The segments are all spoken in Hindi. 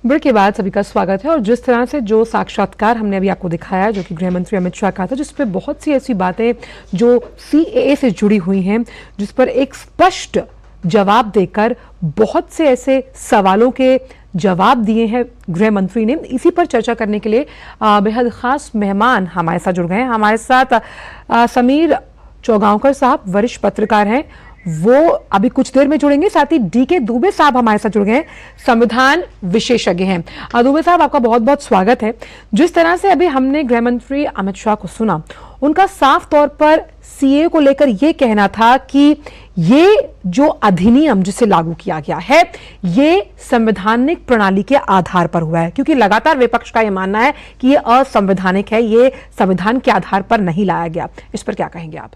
ब्रेक के बाद सभी का स्वागत है। और जिस तरह से जो साक्षात्कार हमने अभी आपको दिखाया, जो कि गृह मंत्री अमित शाह का था, जिस पे बहुत सी ऐसी बातें जो सीएए से जुड़ी हुई हैं, जिस पर एक स्पष्ट जवाब देकर बहुत से ऐसे सवालों के जवाब दिए हैं गृह मंत्री ने। इसी पर चर्चा करने के लिए बेहद खास मेहमान हमारे साथ जुड़ गए हैं। हमारे साथ समीर चौगांवकर साहब वरिष्ठ पत्रकार हैं, वो अभी कुछ देर में जुड़ेंगे। साथ ही डीके दुबे साहब हमारे साथ जुड़ गए हैं, संविधान विशेषज्ञ हैं। दुबे साहब, आपका बहुत बहुत स्वागत है। जिस तरह से अभी हमने गृह मंत्री अमित शाह को सुना, उनका साफ तौर पर सीए को लेकर यह कहना था कि ये जो अधिनियम जिसे लागू किया गया है, ये संवैधानिक प्रणाली के आधार पर हुआ है, क्योंकि लगातार विपक्ष का यह मानना है कि ये असंवैधानिक है, ये संविधान के आधार पर नहीं लाया गया। इस पर क्या कहेंगे आप?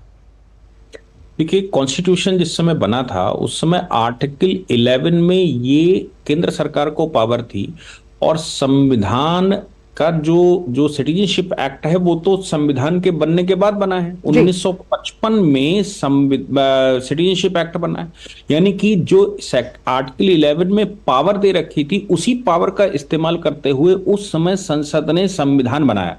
देखिए, कॉन्स्टिट्यूशन जिस समय बना था उस समय आर्टिकल 11 में ये केंद्र सरकार को पावर थी, और संविधान का जो सिटीजनशिप एक्ट है वो तो संविधान के बनने के बाद बना है। 1955 में सिटीजनशिप एक्ट बना है, यानी कि जो आर्टिकल 11 में पावर दे रखी थी, उसी पावर का इस्तेमाल करते हुए उस समय संसद ने संविधान बनाया,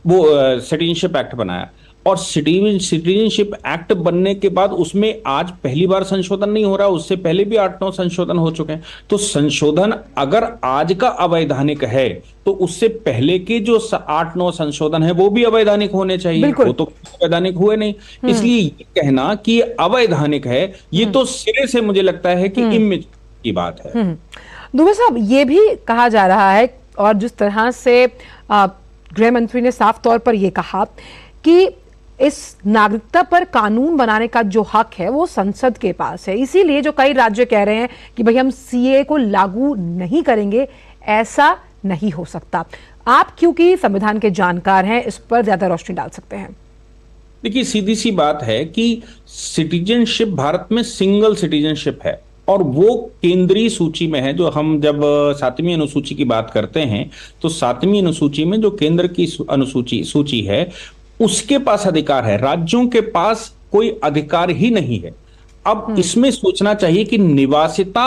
वो सिटीजनशिप एक्ट बनाया। और सिटीजनशिप एक्ट बनने के बाद उसमें आज पहली बार संशोधन नहीं हो रहा, उससे पहले भी 8-9 संशोधन हो चुके हैं। तो संशोधन अगर आज का अवैधानिक है तो उससे पहले के जो 8-9 संशोधन है वो भी अवैधानिक होने चाहिए, वो तो अवैधानिक हुए नहीं। इसलिए ये कहना कि अवैधानिक है, ये तो सिरे से मुझे लगता है कि इमेज की बात है। दुबे साहब, ये भी कहा जा रहा है, और जिस तरह से गृह मंत्री ने साफ तौर पर यह कहा कि इस नागरिकता पर कानून बनाने का जो हक है वो संसद के पास है, इसीलिए जो कई राज्य कह रहे हैं कि भाई हम सीए को लागू नहीं करेंगे, ऐसा नहीं हो सकता। आप क्योंकि संविधान के जानकार हैं, इस पर ज्यादा रोशनी डाल सकते हैं। देखिए, सीधी सी बात है कि सिटीजनशिप भारत में सिंगल सिटीजनशिप है, और वो केंद्रीय सूची में है। जो हम जब 7वीं अनुसूची की बात करते हैं तो 7वीं अनुसूची में जो केंद्र की सूची है उसके पास अधिकार है, राज्यों के पास कोई अधिकार ही नहीं है। अब इसमें सोचना चाहिए कि निवासिता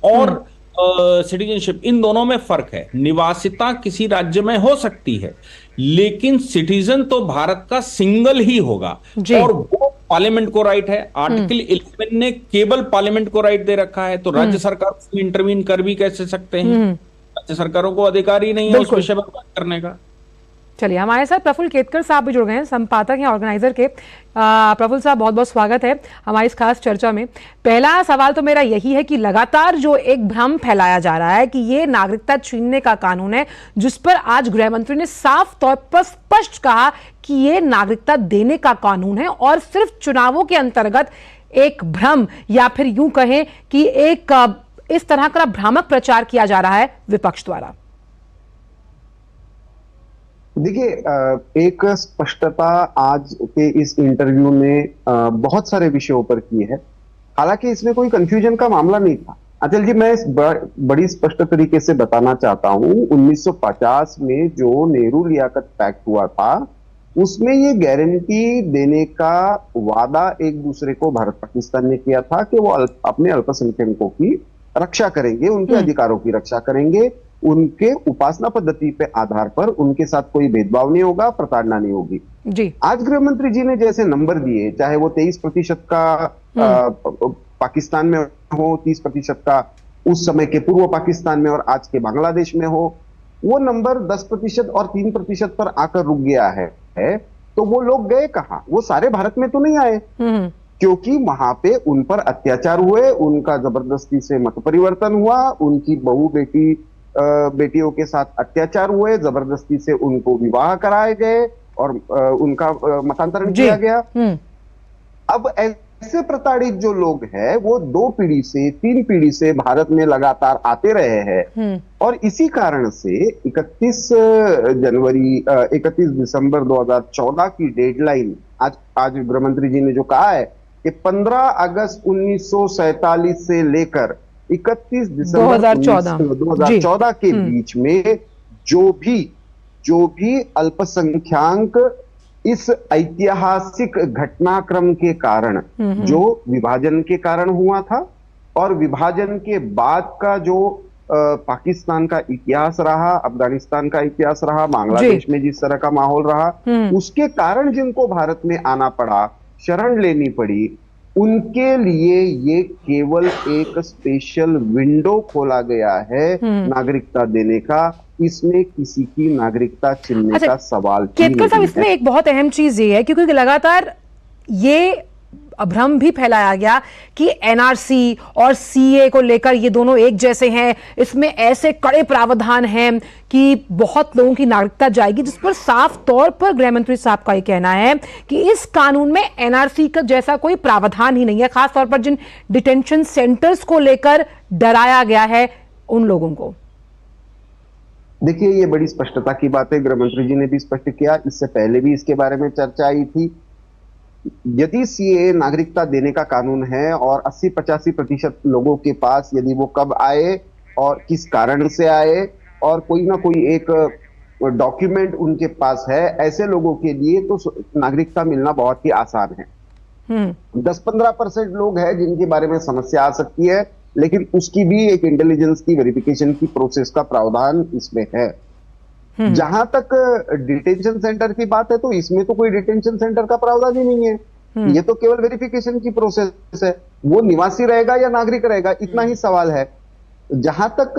और सिटीजनशिप, इन दोनों में फर्क है। निवासिता किसी राज्य में हो सकती है, लेकिन सिटीजन तो भारत का सिंगल ही होगा, और वो पार्लियामेंट को राइट है। आर्टिकल 11 ने केवल पार्लियामेंट को राइट दे रखा है, तो राज्य सरकार इंटरवीन कर भी कैसे सकते हैं? राज्य सरकारों को अधिकार ही नहीं है उस विषय पर बात करने का। चलिए, हमारे साथ प्रफुल्ल केतकर साहब भी जुड़ गए हैं, संपादक हैं ऑर्गेनाइजर के। प्रफुल्ल साहब, बहुत बहुत स्वागत है हमारी इस खास चर्चा में। पहला सवाल तो मेरा यही है कि लगातार जो एक भ्रम फैलाया जा रहा है कि ये नागरिकता छीनने का कानून है, जिस पर आज गृह मंत्री ने साफ तौर पर स्पष्ट कहा कि ये नागरिकता देने का कानून है, और सिर्फ चुनावों के अंतर्गत एक भ्रम, या फिर यूं कहें कि एक इस तरह का भ्रामक प्रचार किया जा रहा है विपक्ष द्वारा। देखिए, एक स्पष्टता आज के इस इंटरव्यू ने बहुत सारे विषयों पर की है। हालांकि इसमें कोई कंफ्यूजन का मामला नहीं था। अचल जी, मैं बड़ी स्पष्ट तरीके से बताना चाहता हूं, 1950 में जो नेहरू लियाकत पैक्ट हुआ था, उसमें ये गारंटी देने का वादा एक दूसरे को भारत पाकिस्तान ने किया था कि वो अपने अल्पसंख्यकों की रक्षा करेंगे, उनके अधिकारों की रक्षा करेंगे, उनके उपासना पद्धति पे आधार पर उनके साथ कोई भेदभाव नहीं होगा, प्रताड़ना नहीं होगी जी। आज गृह मंत्री जी ने जैसे नंबर दिए, चाहे वो 23% का पाकिस्तान में हो, 30% का उस समय के पूर्व पाकिस्तान में और आज के बांग्लादेश में हो, वो नंबर 10% और 3% पर आकर रुक गया है। तो वो लोग गए कहां? वो सारे भारत में तो नहीं आए, क्योंकि वहां पे उन पर अत्याचार हुए, उनका जबरदस्ती से मत परिवर्तन हुआ, उनकी बेटियों के साथ अत्याचार हुए, जबरदस्ती से उनको विवाह कराए गए और उनका मतांतरण किया गया। अब ऐसे प्रताड़ित जो लोग हैं वो 2 पीढ़ी से 3 पीढ़ी से भारत में लगातार आते रहे हैं, और इसी कारण से 31 दिसंबर 2014 की डेडलाइन, आज गृह मंत्री जी ने जो कहा है कि 15 अगस्त 1947 से लेकर 31 दिसंबर 2014 के बीच में जो भी अल्पसंख्याक इस ऐतिहासिक घटनाक्रम के कारण, जो विभाजन के कारण हुआ था और विभाजन के बाद का जो पाकिस्तान का इतिहास रहा, अफगानिस्तान का इतिहास रहा, बांग्लादेश में जिस तरह का माहौल रहा, उसके कारण जिनको भारत में आना पड़ा, शरण लेनी पड़ी, उनके लिए ये केवल एक स्पेशल विंडो खोला गया है नागरिकता देने का। इसमें किसी की नागरिकता छीनने का सवाल ही केतकर साहब, नहीं इसमें है। एक बहुत अहम चीज ये है क्योंकि लगातार ये भ्रम भी फैलाया गया कि एनआरसी और सीए को लेकर ये दोनों एक जैसे हैं, इसमें ऐसे कड़े प्रावधान हैं कि बहुत लोगों की नागरिकता जाएगी, जिस पर साफ तौर पर गृह मंत्री साहब का ये कहना है कि इस कानून में एनआरसी का जैसा कोई प्रावधान ही नहीं है, खासतौर पर जिन डिटेंशन सेंटर्स को लेकर डराया गया है उन लोगों को। देखिए, ये बड़ी स्पष्टता की बात है, गृह मंत्री जी ने भी स्पष्ट किया, इससे पहले भी इसके बारे में चर्चा आई थी। यदि सीए नागरिकता देने का कानून है और 80-85% लोगों के पास, यदि वो कब आए और किस कारण से आए और कोई ना कोई एक डॉक्यूमेंट उनके पास है, ऐसे लोगों के लिए तो नागरिकता मिलना बहुत ही आसान है। 10-15% लोग हैं जिनके बारे में समस्या आ सकती है, लेकिन उसकी भी एक इंटेलिजेंस की वेरिफिकेशन की प्रोसेस का प्रावधान इसमें है। जहां तक डिटेंशन सेंटर की बात है, तो इसमें तो कोई डिटेंशन सेंटर का प्रावधान ही नहीं है। ये तो केवल वेरिफिकेशन की प्रोसेस है, वो निवासी रहेगा या नागरिक रहेगा, इतना ही सवाल है। जहां तक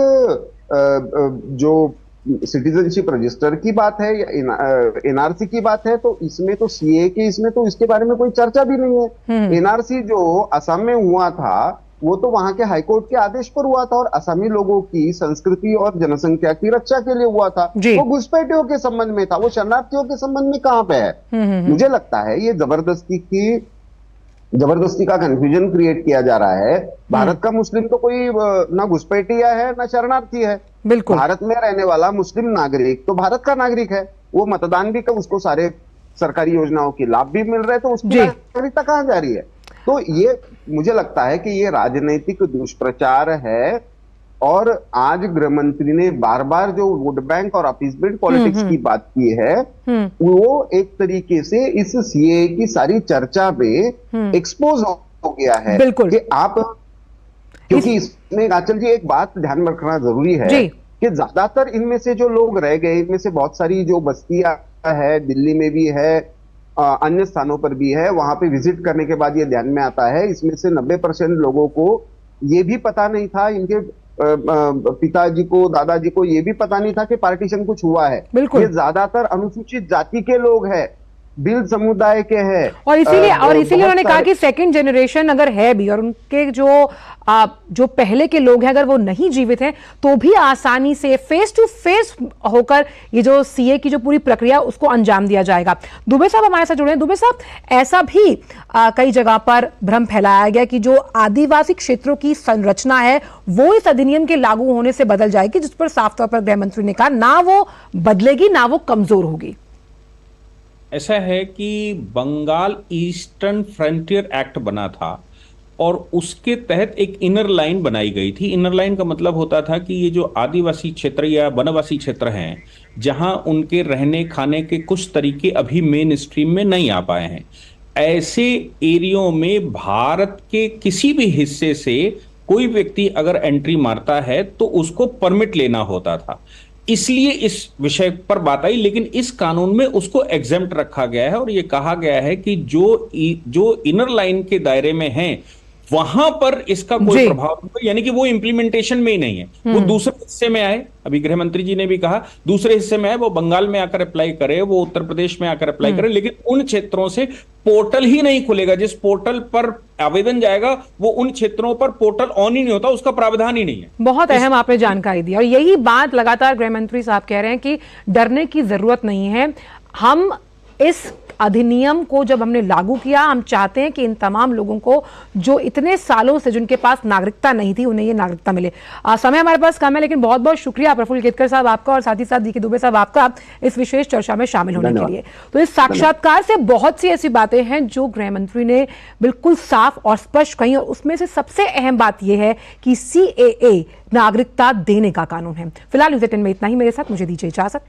जो सिटीजनशिप रजिस्टर की बात है या एनआरसी की बात है, तो इसमें तो सीए के इसमें तो इसके बारे में कोई चर्चा भी नहीं है। एनआरसी जो असम में हुआ था, वो तो वहां के हाईकोर्ट के आदेश पर हुआ था और असमी लोगों की संस्कृति और जनसंख्या की रक्षा के लिए हुआ था। वो घुसपैठियों के संबंध में था, वो शरणार्थियों के संबंध में कहां पे है? मुझे लगता है ये जबरदस्ती का कंफ्यूजन क्रिएट किया जा रहा है। भारत का मुस्लिम तो कोई ना घुसपैठिया है ना शरणार्थी है। बिल्कुल, भारत में रहने वाला मुस्लिम नागरिक तो भारत का नागरिक है, वो मतदान भी कर, उसको सारे सरकारी योजनाओं के लाभ भी मिल रहे हैं, तो उसकी नागरिकता कहां जा रही है? तो ये मुझे लगता है कि ये राजनीतिक दुष्प्रचार है। और आज गृह मंत्री ने बार बार जो वोट बैंक और अपीसमेंट पॉलिटिक्स की बात की है, वो एक तरीके से इस सीए की सारी चर्चा में एक्सपोज हो गया है। बिल्कुल, कि आप, क्योंकि इसमें आंचल जी एक बात ध्यान में रखना जरूरी है कि ज्यादातर इनमें से जो लोग रह गए, इनमें से बहुत सारी जो बस्तियां है, दिल्ली में भी है, अन्य स्थानों पर भी है, वहां पे विजिट करने के बाद ये ध्यान में आता है, इसमें से 90% लोगों को ये भी पता नहीं था, इनके पिताजी को, दादाजी को ये भी पता नहीं था कि पार्टीशन कुछ हुआ है। ये ज्यादातर अनुसूचित जाति के लोग हैं, बिल समुदाय के हैं, और इसीलिए उन्होंने कहा कि सेकंड जनरेशन अगर है भी और उनके जो पहले के लोग हैं अगर वो नहीं जीवित हैं, तो भी आसानी से फेस टू फेस होकर ये जो सीए की जो पूरी प्रक्रिया उसको अंजाम दिया जाएगा। दुबे साहब हमारे साथ जुड़े हैं। दुबे साहब, ऐसा भी कई जगह पर भ्रम फैलाया गया कि जो आदिवासी क्षेत्रों की संरचना है वो इस अधिनियम के लागू होने से बदल जाएगी, जिस पर साफ तौर पर गृह मंत्री ने कहा ना वो बदलेगी ना वो कमजोर होगी। ऐसा है कि बंगाल ईस्टर्न फ्रंटियर एक्ट बना था और उसके तहत एक इनर लाइन बनाई गई थी। इनर लाइन का मतलब होता था कि ये जो आदिवासी क्षेत्र या वनवासी क्षेत्र हैं, जहां उनके रहने खाने के कुछ तरीके अभी मेन स्ट्रीम में नहीं आ पाए हैं, ऐसे एरियो में भारत के किसी भी हिस्से से कोई व्यक्ति अगर एंट्री मारता है तो उसको परमिट लेना होता था। इसलिए इस विषय पर बात आई, लेकिन इस कानून में उसको एग्जेम्प्ट रखा गया है और यह कहा गया है कि जो इनर लाइन के दायरे में हैं वहां पर इसका कोई प्रभाव नहीं, यानी कि वो इंप्लीमेंटेशन में ही नहीं है। वो दूसरे हिस्से में आए, अभी गृह मंत्री जी ने भी कहा दूसरे हिस्से में आए, वो बंगाल में आकर अप्लाई करे, वो उत्तर प्रदेश में आकर अप्लाई करे, लेकिन उन क्षेत्रों से पोर्टल ही नहीं खुलेगा। जिस पोर्टल पर आवेदन जाएगा वो उन क्षेत्रों पर पोर्टल ऑन ही नहीं होता, उसका प्रावधान ही नहीं है। बहुत अहम आपने जानकारी दी और यही बात लगातार गृह मंत्री साहब कह रहे हैं कि डरने की जरूरत नहीं है। हम इस अधिनियम को जब हमने लागू किया, हम चाहते हैं कि इन तमाम लोगों को जो इतने सालों से जिनके पास नागरिकता नहीं थी उन्हें ये नागरिकता मिले। समय हमारे पास कम है, लेकिन बहुत बहुत शुक्रिया प्रफुल्ल केतकर साहब आपका और साथ ही साथ डीके दुबे साहब आपका इस विशेष चर्चा में शामिल होने के लिए। तो इस साक्षात्कार से बहुत सी ऐसी बातें हैं जो गृह मंत्री ने बिल्कुल साफ और स्पष्ट कही और उसमें से सबसे अहम बात यह है कि सीएए नागरिकता देने का कानून है। फिलहाल न्यूज़ 18 में इतना ही। मेरे साथ मुझे दीजिए इजाजत।